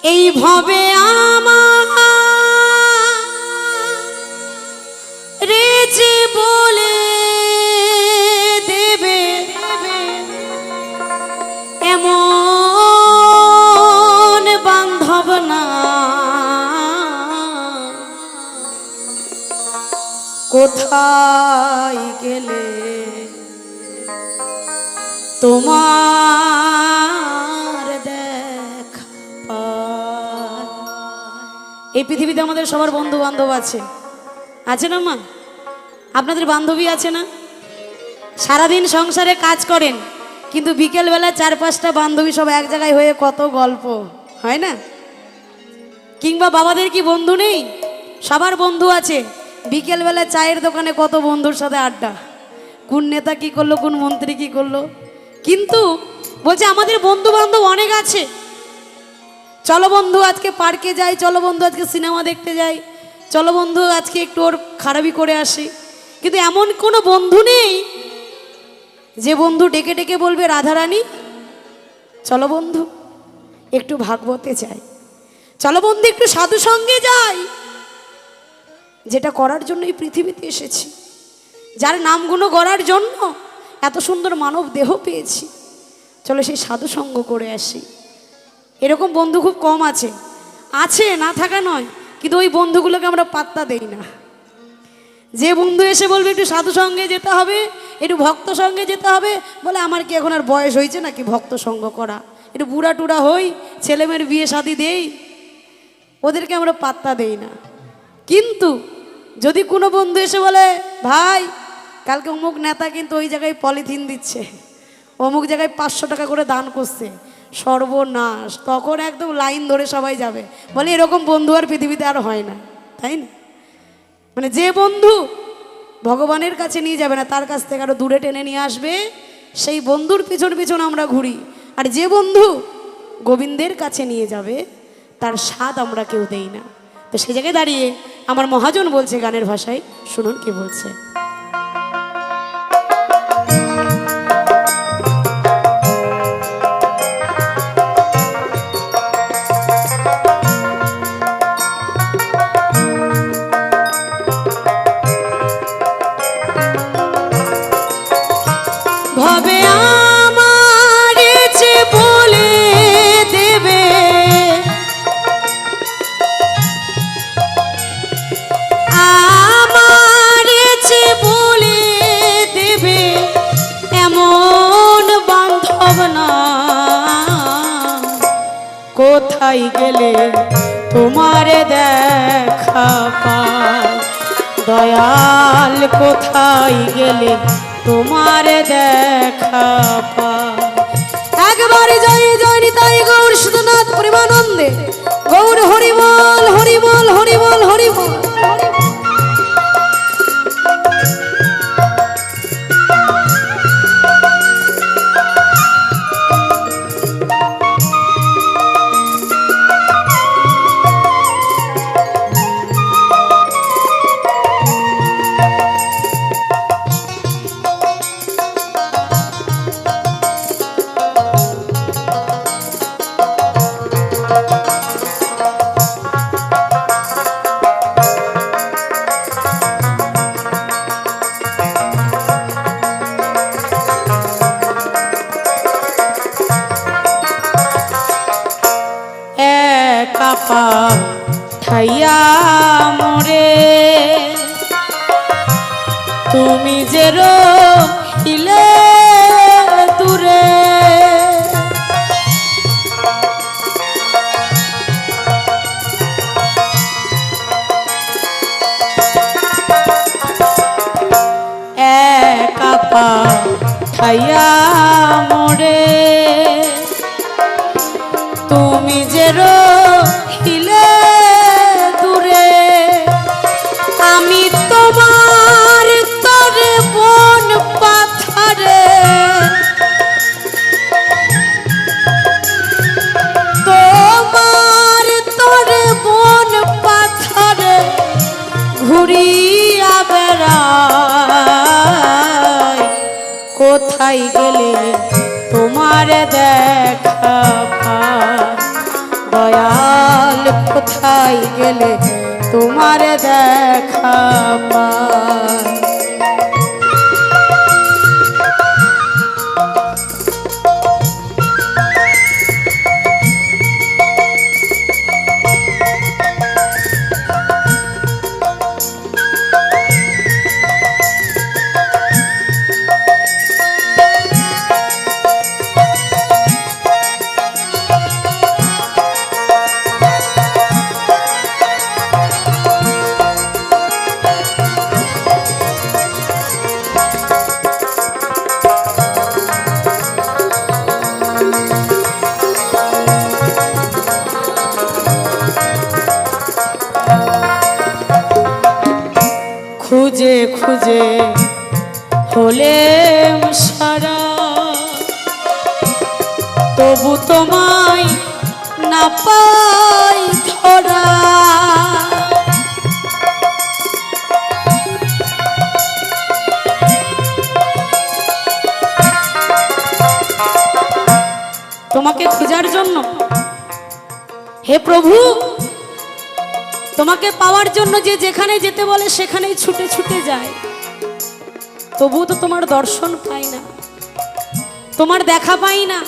এইভাবে আমার রেজে বলে দেবে এমন বান্ধব না কোথায় গেলে তোমার দেখা পায়। এই পৃথিবীতে আমাদের সবার বন্ধু বান্ধব আছে, আছে না মা? আপনাদের বান্ধবী আছে না? সারাদিন সংসারে কাজ করেন, কিন্তু বিকেলবেলা 4-5টা বান্ধবী সব এক জায়গায় হয়ে কত গল্প হয় না? কিংবা বাবাদের কি বন্ধু নেই? সবার বন্ধু আছে। বিকেলবেলা চায়ের দোকানে কত বন্ধুর সাথে আড্ডা, কোন নেতা কি করলো, কোন মন্ত্রী কি করলো। কিন্তু বলছে আমাদের বন্ধু বান্ধব অনেক আছে। চলো বন্ধু আজকে পার্কে যাই, চলো বন্ধু আজকে সিনেমা দেখতে যাই, চলো বন্ধু আজকে একটু ওর খারাপি করে আসি। কিন্তু এমন কোনো বন্ধু নেই যে বন্ধু ডেকে ডেকে বলবে রাধারানী চলো বন্ধু একটু ভাগবতে যাই, চলো বন্ধু একটু সাধু সঙ্গে যাই। যেটা করার জন্য এই পৃথিবীতে এসেছি, যার নামগুলো গড়ার জন্য এত সুন্দর মানব দেহ পেয়েছি, চলো সেই সাধু সঙ্গ করে আসি। এরকম বন্ধু খুব কম আছে, আছে না থাকা নয়, কিন্তু ওই বন্ধুগুলোকে আমরা পাত্তা দেই না। যে বন্ধু এসে বলবে একটু সাধু সঙ্গে যেতে হবে, একটু ভক্ত সঙ্গে যেতে হবে, বলে আমার কি এখন আর বয়স হয়েছে নাকি ভক্ত সঙ্গ করা, একটু বুড়া টুড়া হই, ছেলেমেয়ের বিয়ে শাদী দেই, ওদেরকে আমরা পাত্তা দেই না। কিন্তু যদি কোনো বন্ধু এসে বলে ভাই কালকে অমুক নেতা কিন্তু ওই জায়গায় পলিথিন দিচ্ছে, অমুক জায়গায় 500 টাকা করে দান করছে, সর্বনাশ, তখন একদম লাইন ধরে সবাই যাবে। বলে এরকম বন্ধু আর পৃথিবীতে আর হয় না, তাই না? মানে যে বন্ধু ভগবানের কাছে নিয়ে যাবে না, তার কাছ থেকে আরো দূরে টেনে নিয়ে আসবে, সেই বন্ধুর পিছন পিছন আমরা ঘুরি। আর যে বন্ধু গোবিন্দের কাছে নিয়ে যাবে, তার স্বাদ আমরা কেউ দেই না। তো সেই জায়গায় দাঁড়িয়ে আমার মহাজন বলছে গানের ভাষায়, শুনুন কি বলছে। ভবে আমার যে বলে দেবে আমার যে বলে দেবে এমন বান্ধব না কোথায় গেলে তোমার দেখা পায়। দয়াল কোথায় গেলে তোমার দেখা পায়। একবার জয় জয় নিতাই গৌর সুধনাথ প্রেমানন্দে গৌর হরিবল হরিবল হরিবল হরিবল। ঠাইয়া মোরে তুমি যে রহিলে দূরে, একা পাঠাইয়া মোরে তুমি যে রহিলে দূরে। আমি তোমার তরে বন পাথারে তোমার তরে বন পাথারে ঘুরিয়া বেড়াই। কোথায় গেলে তোমার দেখা পায়। দয়া দয়াল কোথায় গেলে তোমার দেখা পাই। খুঁজে খুঁজে হলেম সারা, তবু তোমায় না পাই ধরা। তোমাকে খোঁজার জন্য হে প্রভু, তোমাকে পাওয়ার জন্য যে যেখানে যেতে বলে সেখানেই ছুটে ছুটে যায়, তবুও তো তোমার দর্শন পাই না, তোমার দেখা পাই না।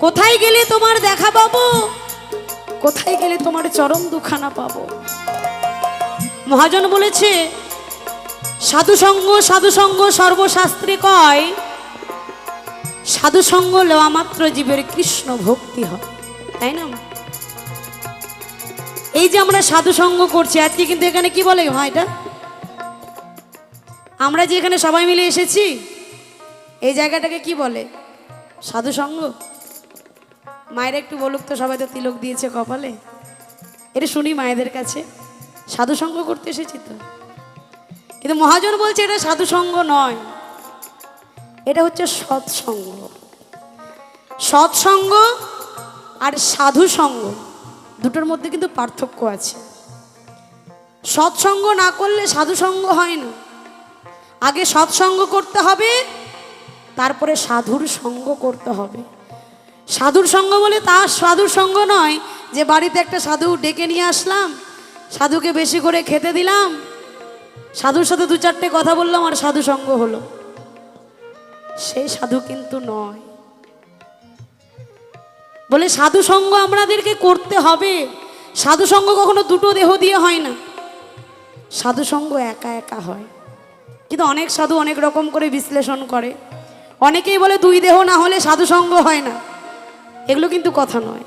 কোথায় গেলে তোমার দেখা পাবো? কোথায় গেলে তোমার চরম দুখানা পাবো? মহাজন বলেছে সাধু সঙ্গ সর্বশাস্ত্রে কয়, সাধু সঙ্গ লওয়া মাত্র জীবের কৃষ্ণ ভক্তি হয়, তাই না? এই যে আমরা সাধু সঙ্গ করছি আজকে, কিন্তু এখানে কি বলে ভাইটা, আমরা যে এখানে সবাই মিলে এসেছি এই জায়গাটাকে কি বলে? সাধু সঙ্গ। মায়েরা একটু বলুক তো, সবাই তো তিলক দিয়েছে কপালে, এটা শুনি মায়েদের কাছে। সাধু সঙ্গ করতে এসেছি তো, কিন্তু মহাজন বলছে এটা সাধু সঙ্গ নয়, এটা হচ্ছে সৎসঙ্গ। সৎসঙ্গ আর সাধু সঙ্গ দুটোর মধ্যে কিন্তু পার্থক্য আছে। সৎসঙ্গ না করলে সাধু সঙ্গ হয় না। আগে সৎসঙ্গ করতে হবে, তারপরে সাধুর সঙ্গ করতে হবে। সাধুর সঙ্গ বলে তা সাধুর সঙ্গ নয় যে বাড়িতে একটা সাধু ডেকে নিয়ে আসলাম, সাধুকে বেশি করে খেতে দিলাম, সাধুর সাথে দু চারটে কথা বললাম আর সাধু সঙ্গ হলো, সেই সাধু কিন্তু নয়। বলে সাধু সঙ্গ আমাদেরকে করতে হবে। সাধু সঙ্গ কখনো দুটো দেহ দিয়ে হয় না, সাধু সঙ্গ একা একা হয়। কিন্তু অনেক সাধু অনেক রকম করে বিশ্লেষণ করে, অনেকেই বলে দুই দেহ না হলে সাধু সঙ্গ হয় না, এগুলো কিন্তু কথা নয়।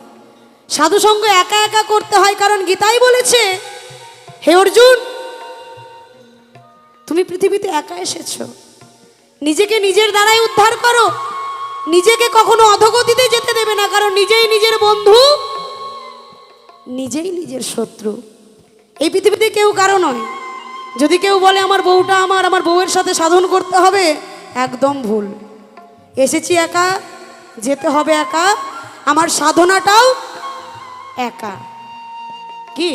সাধু সঙ্গ একা একা করতে হয়, কারণ গীতাই বলেছে হে অর্জুন তুমি পৃথিবীতে একা এসেছো, নিজেকে নিজের দ্বারাই উদ্ধার করো, নিজেকে কখনো অধোগতিতে যেতে দেবে না, কারণ নিজেই নিজের বন্ধু, নিজেই নিজের শত্রু। এই পৃথিবীতে কেউ কারো নয়। যদি কেউ বলে আমার বউটা আমার বউয়ের সাথে সাধন করতে হবে, একদম ভুল। এসেছি একা, যেতে হবে একা, আমার সাধনাটাও একা। কি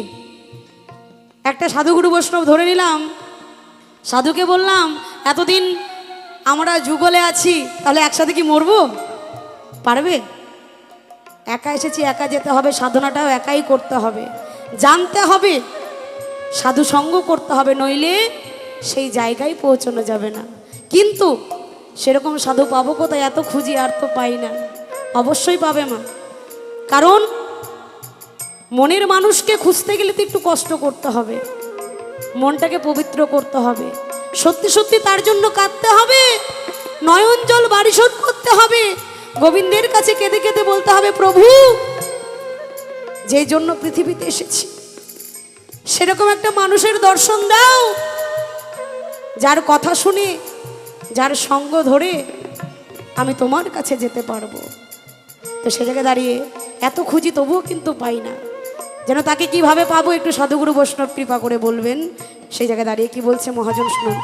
একটা সাধুগুরু বৈষ্ণব ধরে নিলাম, সাধুকে বললাম এতদিন আমরা যুগলে আছি, তাহলে একসাথে কি মরবো? পারবে? একা এসেছি, একা যেতে হবে, সাধনাটাও একাই করতে হবে, জানতে হবে, সাধু সঙ্গ করতে হবে, নইলে সেই জায়গায় পৌঁছানো যাবে না। কিন্তু সেরকম সাধু পাবো কোথায়? এত খুঁজি আর তো পাই না। অবশ্যই পাবে মা, কারণ মনের মানুষকে খুঁজতে গেলে তো একটু কষ্ট করতে হবে, মনটাকে পবিত্র করতে হবে, সত্যি সত্যি তার জন্য কাঁদতে হবে, নয়ন জল বারিশোধ করতে হবে, গোবিন্দের কাছে কেঁদে কেঁদে বলতে হবে প্রভু যেই জন্য পৃথিবীতে এসেছি সেরকম একটা মানুষের দর্শন দাও, যার কথা শুনে, যার সঙ্গ ধরে আমি তোমার কাছে যেতে পারবো। তো সে জায়গায় দাঁড়িয়ে এত খুঁজি তবুও কিন্তু পাই না, যেন তাকে কিভাবে পাবো একটু সাধুগুরু বৈষ্ণব কৃপা করে বলবেন। সেই জায়গায় দাঁড়িয়ে কি বলছে মহাজন শুনুন।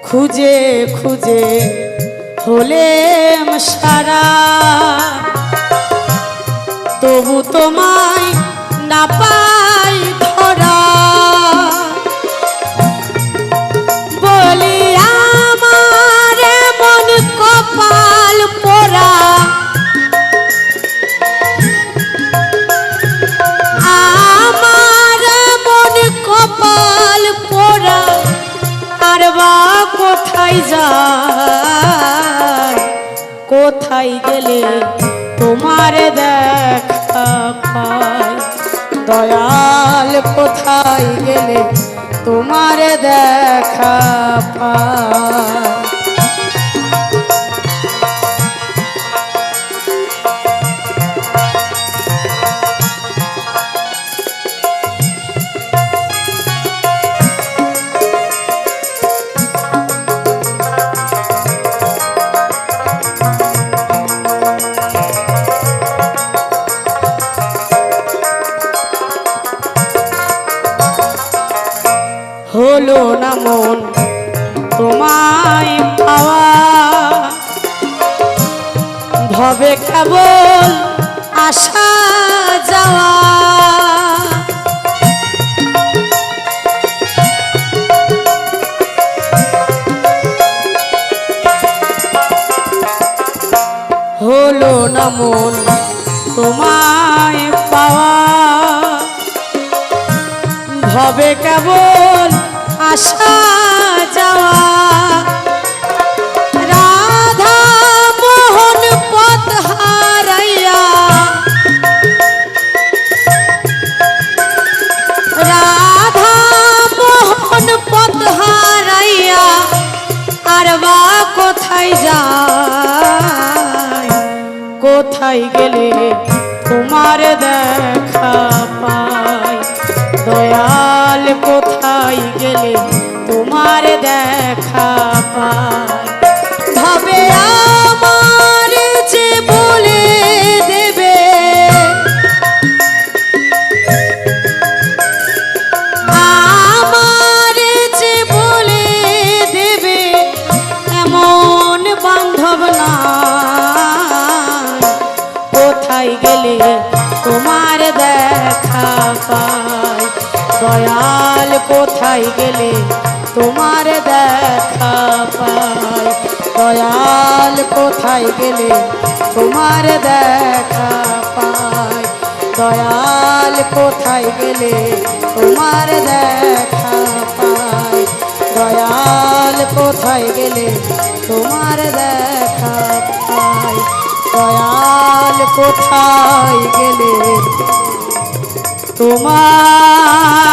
খুঁজে খুঁজে হলেম সারা, তবু তোমায় না পাই কোথায় যায়, কোথায় গেলে তোমার দেখা পাই, দয়াল কোথায় গেলে তোমার দেখা পাই। হলো না মন তোমায় পাওয়া, ভবে কেবল আসা যাওয়া, হলো না মন তোমায় পাওয়া, ভবে কেবল আসা যাওয়া, রাধা মোহন পথ হারাইয়া, রাধা মোহন পথ হারাইয়া আর বা কোথায় যায়, কোথায় গেলে তোমার দেখা পাই, দয়াল কোথায় গেলে তোমার দেখা পাই। ভাবে আমার যে বলে দেবে, আমার যে বলে দেবে এমন বান্ধব না, কোথায় গেলে তোমার দেখা পাই, দয়াল কোথায় গেলে তোমার দেখা পাই, দয়াল কোথায় গেলে তোমার দেখা পাই, দয়াল কোথায় গেলে তোমার দেখা পাই, দয়াল কোথায় গেলে তোমার দেখা পাই, দয়াল কোথায় গেলে তোমার